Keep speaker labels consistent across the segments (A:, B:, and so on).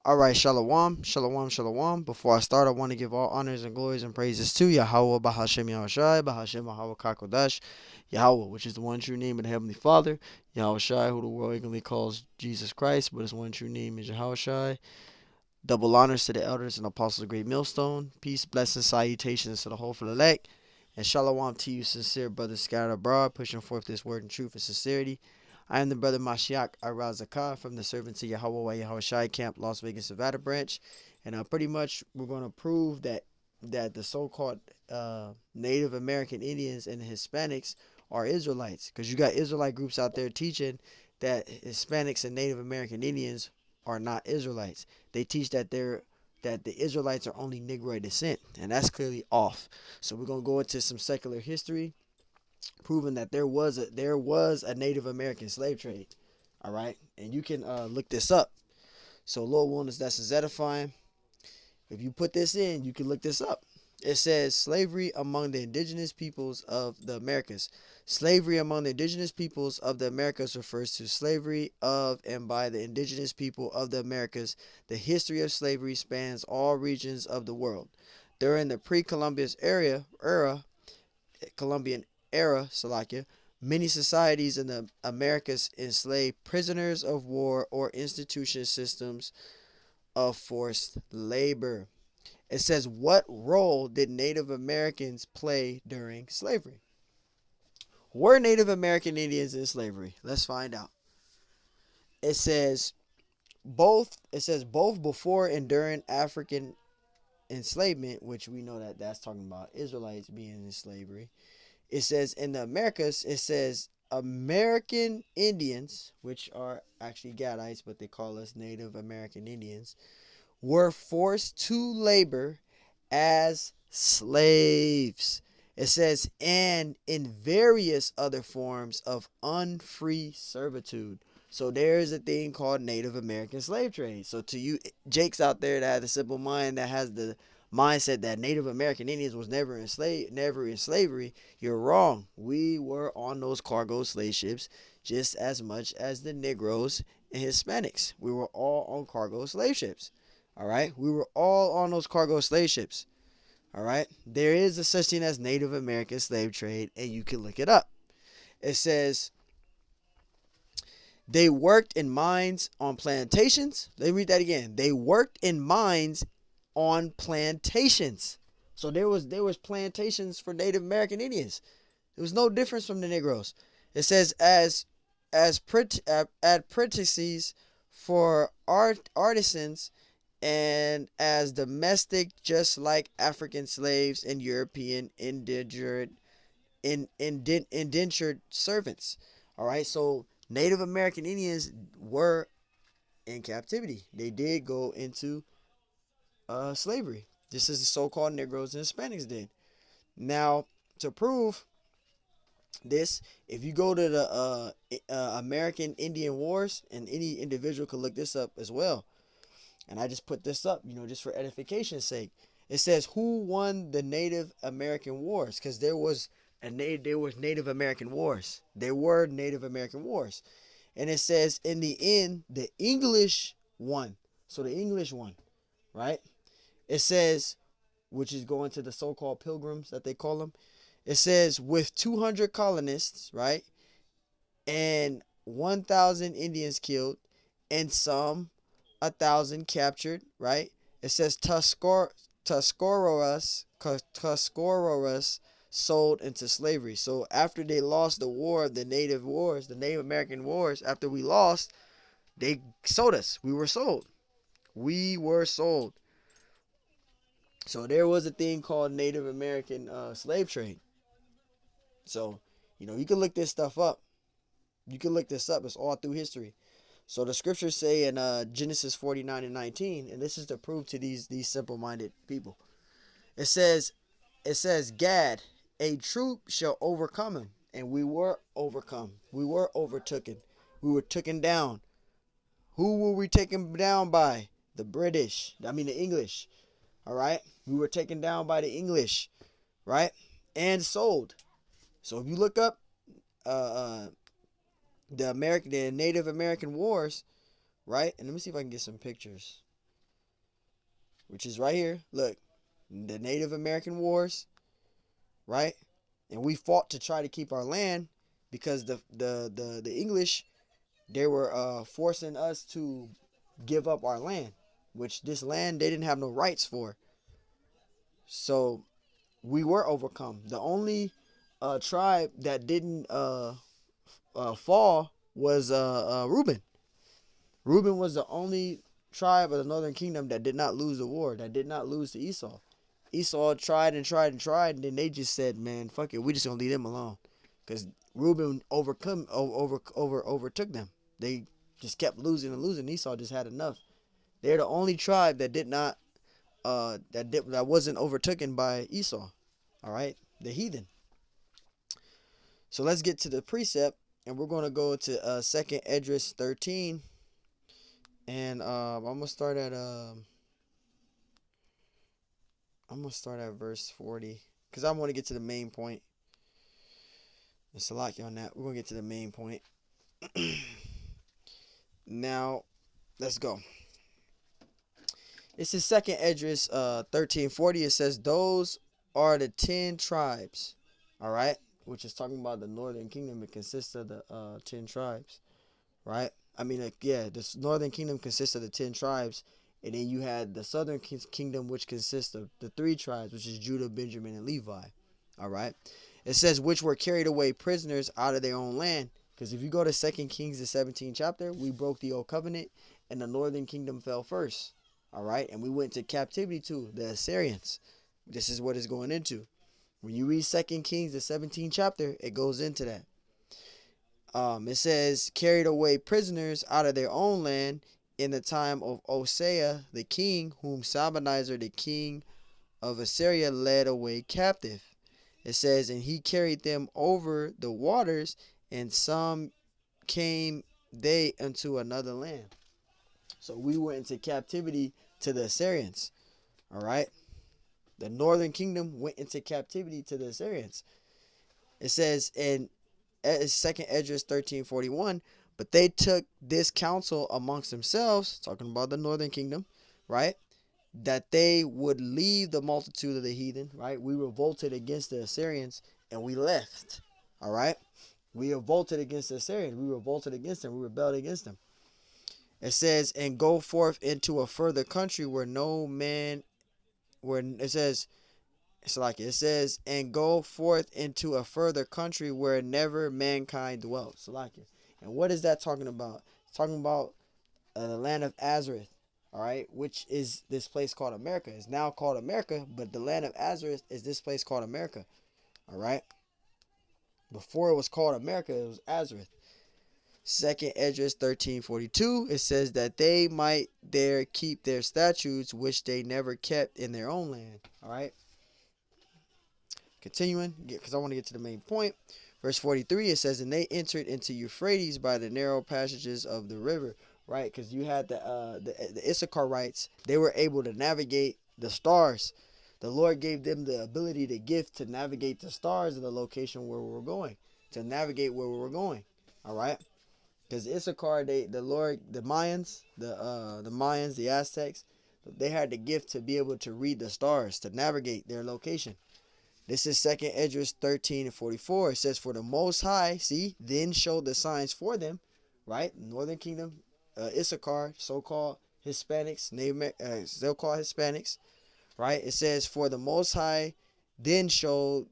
A: All right, shalom, shalom, shalom. Before I start, I want to give all honors and glories and praises to Yahweh, Bahashem Yahushai, Bahashem Yahweh Kakodash, Yahweh, which is the one true name of the Heavenly Father, Yahushai, who the world ignorantly calls Jesus Christ, but his one true name is Yahushai. Double honors to the elders and apostles of Great Millstone. Peace, blessings, salutations to the whole for the elect. And shalom to you, sincere brothers scattered abroad, pushing forth this word in truth and sincerity. I am the brother Mashiach Arazakah from the Servants of Yahweh Yahushai Camp, Las Vegas, Nevada branch. And pretty much we're going to prove that the so-called Native American Indians and Hispanics are Israelites. Because you got Israelite groups out there teaching that Hispanics and Native American Indians are not Israelites. They teach that the Israelites are only Negroid descent, and that's clearly off. So we're gonna go into some secular history, proving that there was a Native American slave trade. All right, and you can look this up. So Lord willing, that's edifying. If you put this in, you can look this up. It says slavery among the indigenous peoples of the Americas. Slavery among the indigenous peoples of the Americas refers to slavery of and by the indigenous people of the Americas. The history of slavery spans all regions of the world. During the Columbian era, Salakia, many societies in the Americas enslaved prisoners of war or institution systems of forced labor. It says, what role did Native Americans play during slavery? Were Native American Indians in slavery? Let's find out. It says both before and during African enslavement, which we know that that's talking about Israelites being in slavery. It says in the Americas, it says American Indians, which are actually Gadites, but they call us Native American Indians, were forced to labor as slaves. It says, and in various other forms of unfree servitude. So there is a thing called Native American slave trade. So to you Jakes out there that have a simple mind, that has the mindset that Native American Indians was never in slavery, you're wrong. We were on those cargo slave ships just as much as the Negroes and Hispanics. We were all on cargo slave ships. All right, we were all on those cargo slave ships. All right, there is a such thing as Native American slave trade, and you can look it up. It says they worked in mines on plantations. Let me read that again. They worked in mines on plantations. So there was plantations for Native American Indians. There was no difference from the Negroes. It says as apprentices for artisans and as domestic, just like African slaves and European indentured servants. All right, so Native American Indians were in captivity. They did go into slavery, just as the so-called Negroes and Hispanics did. Now, to prove this, if you go to the American Indian Wars, and any individual could look this up as well, and I just put this up, just for edification's sake. It says who won the Native American Wars, because there was Native American Wars. There were Native American Wars, and it says in the end the English won. So the English won, right? It says, which is going to the so-called pilgrims that they call them. It says with 200 colonists, right, and 1,000 Indians killed, and some 1,000 captured, right? It says Tuscaroras sold into slavery. So after they lost the war of the Native Wars, the Native American Wars, after we lost, they sold us. We were sold. We were sold. So there was a thing called Native American slave trade. So, you can look this stuff up. You can look this up. It's all through history. So the scriptures say in Genesis 49:19, and this is to prove to these simple-minded people. It says, Gad, a troop shall overcome him, and we were overcome. We were overtaken. We were taken down. Who were we taken down by? The British. I mean the English. All right, we were taken down by the English, right, and sold. So if you look up the Native American Wars, right? And let me see if I can get some pictures. which is right here. Look, the Native American Wars, right? And we fought to try to keep our land because the English, they were forcing us to give up our land, which this land they didn't have no rights for. So we were overcome. The only tribe that didn't fall was Reuben. Reuben was the only tribe of the northern kingdom that did not lose the war, that did not lose to Esau. Esau tried and tried and tried, and then they just said, "Man, fuck it, we just gonna leave them alone," because Reuben overtook them. They just kept losing and losing. Esau just had enough. They're the only tribe that did not that wasn't overtaken by Esau. All right, the heathen. So let's get to the precept, and we're gonna go to Second Esdras 13, and I'm gonna start at verse 40 because I want to get to the main point. And Salaki on that. We're gonna get to the main point. Now, let's go. This is Second Esdras 13:40. It says, "Those are the 10 tribes." All right, which is talking about the northern kingdom. It consists of the 10 tribes, right? I mean, yeah, the northern kingdom consists of the 10 tribes, and then you had the southern kingdom, which consists of the 3 tribes, which is Judah, Benjamin, and Levi. All right. It says, which were carried away prisoners out of their own land. Because if you go to 2 Kings, the 17th chapter, we broke the old covenant, and the northern kingdom fell first. All right. And we went to captivity to the Assyrians. This is what it's going into. When you read 2 Kings, the 17th chapter, it goes into that. It says, carried away prisoners out of their own land in the time of Hosea the king, whom Shalmaneser the king of Assyria led away captive. It says, and he carried them over the waters, and some came they into another land. So we went into captivity to the Assyrians. All right. The northern kingdom went into captivity to the Assyrians. It says in 2nd Esdras 13:41, but they took this counsel amongst themselves, talking about the northern kingdom, right? That they would leave the multitude of the heathen, right? We revolted against the Assyrians and we left, all right? We revolted against the Assyrians. We revolted against them. We rebelled against them. It says, and go forth into a further country where no man, where it says, it's like it says, and go forth into a further country where never mankind dwelt. So like it. And what is that talking about? It's talking about the land of Azareth, all right, which is this place called America. It's now called America, but the land of Azareth is this place called America, all right. Before it was called America, it was Azareth. 2nd Esdras 13:42, it says that they might there keep their statutes which they never kept in their own land, all right. Continuing, because I want to get to the main point. Verse 43, it says, and they entered into Euphrates by the narrow passages of the river, right? Because you had the Issacharites. They were able to navigate the stars. The Lord gave them the ability, the gift to navigate the stars of the location where we were going, to navigate where we were going, all right? Because Issachar, the Mayans, the Aztecs, they had the gift to be able to read the stars, to navigate their location. This is 2nd Esdras 13:44. It says, for the Most High, see, then showed the signs for them, right? Northern Kingdom, Issachar, so-called Hispanics, so-called Hispanics, right? It says, for the Most High then showed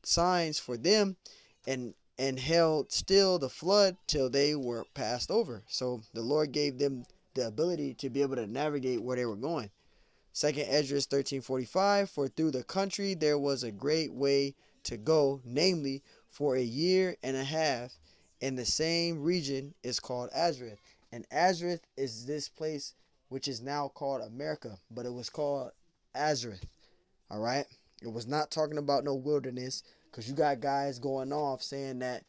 A: signs for them, and held still the flood till they were passed over. So the Lord gave them the ability to be able to navigate where they were going. 2nd Esdras 13:45, for through the country there was a great way to go, namely for a year and a half, and the same region is called Azareth. And Azareth is this place which is now called America, but it was called Azareth. All right? It was not talking about no wilderness, because you got guys going off saying that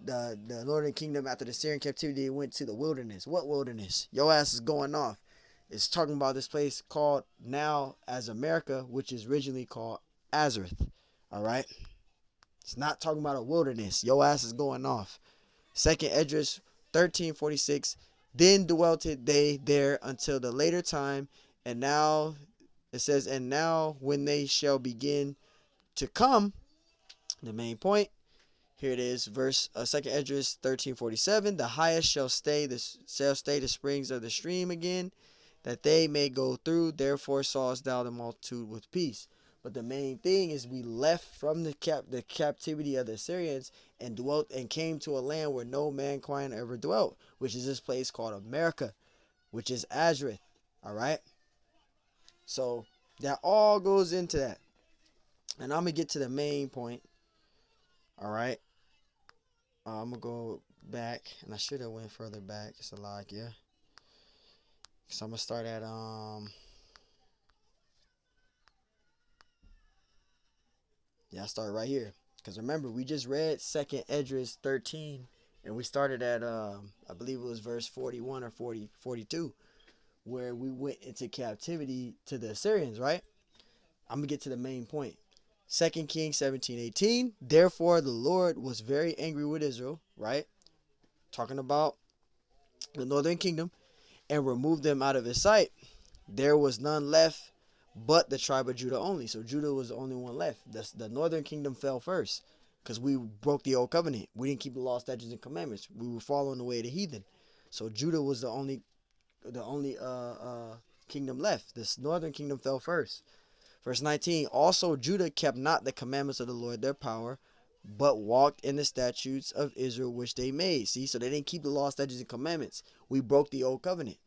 A: the northern kingdom after the Syrian captivity went to the wilderness. What wilderness? Your ass is going off. It's talking about this place called now as America, which is originally called Azareth. All right. It's not talking about a wilderness. Your ass is going off. 2nd Esdras 13:46. Then dwelt they there until the later time, and now It says, and now when they shall begin to come, the main point, here it is, verse 2nd Esdras 13:47. The highest shall stay the springs of the stream again, that they may go through. Therefore sawest thou the multitude with peace. But the main thing is we left from the captivity of the Assyrians and dwelt and came to a land where no mankind ever dwelt, which is this place called America, which is Azrith. All right. So that all goes into that, and I'm gonna get to the main point. All right. I'm gonna go back, and I should have went further back. It's a lie, yeah. So I'm gonna start at yeah, I start right here. Because remember, we just read 2nd Esdras 13, and we started at I believe it was verse 41 or 42, where we went into captivity to the Assyrians, right? I'm gonna get to the main point. 2nd Kings 17:18. Therefore the Lord was very angry with Israel, right? Talking about the northern kingdom, and removed them out of his sight. There was none left but the tribe of Judah only. So Judah was the only one left. The northern kingdom fell first because we broke the old covenant. We didn't keep the law, statutes, and commandments. We were following the way of the heathen. So Judah was the only kingdom left. This northern kingdom fell first. Verse 19. Also Judah kept not the commandments of the Lord their power, but walked in the statutes of Israel which they made. See, so they didn't keep the law, statutes, and commandments. We broke the old covenant.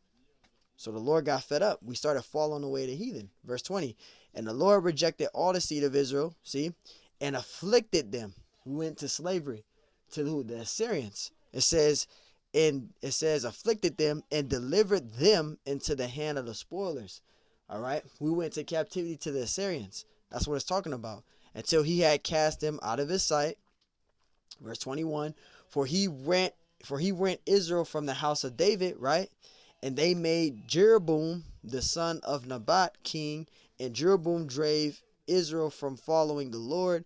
A: So the Lord got fed up. We started following the way of the heathen. Verse 20. And the Lord rejected all the seed of Israel, see, and afflicted them. We went to slavery to who? The Assyrians. It says afflicted them and delivered them into the hand of the spoilers. All right. We went to captivity to the Assyrians. That's what it's talking about. Until he had cast them out of his sight. Verse 21. For he rent Israel from the house of David, right? And they made Jeroboam the son of Nebat king, and Jeroboam drave Israel from following the Lord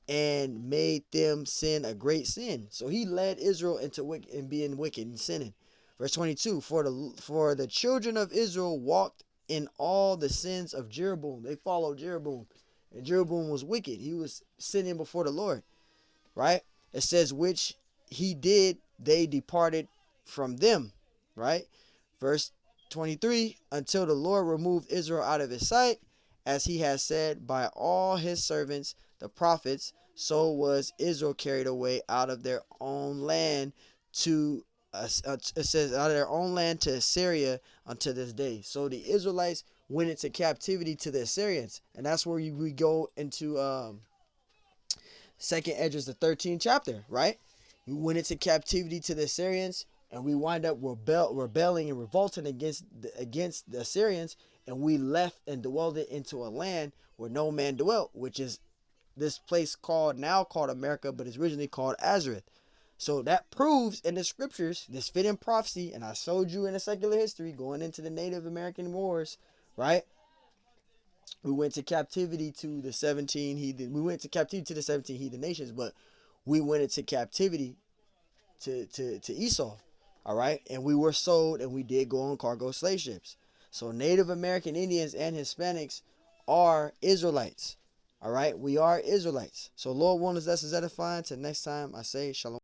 A: and made them sin a great sin. So he led Israel into wicked and being wicked and sinning. Verse 22. For the children of Israel walked in all the sins of Jeroboam. They followed Jeroboam, and Jeroboam was wicked. He was sinning before the Lord, right? It says which he did, they departed from them, right? Verse 23. Until the Lord removed Israel out of his sight, as he has said by all his servants the prophets, so was Israel carried away out of their own land to it says out of their own land to Assyria unto this day. So the Israelites went into captivity to the Assyrians, and that's where we go into 2nd Esdras the 13th chapter, right? We went into captivity to the Assyrians, and we wind up rebelling and revolting against the Assyrians, and we left and dwelled it into a land where no man dwelt, which is this place now called America, but it's originally called Azareth. So that proves in the scriptures this fit in prophecy, and I showed you in the secular history going into the Native American wars, right? We went to captivity to the 17 heathen. We went to captivity to the 17 heathen nations, but we went into captivity to Esau. All right, and we were sold, and we did go on cargo slave ships. So Native American Indians and Hispanics are Israelites. All right, we are Israelites. So Lord willing, us edifying. Till next time, I say shalom.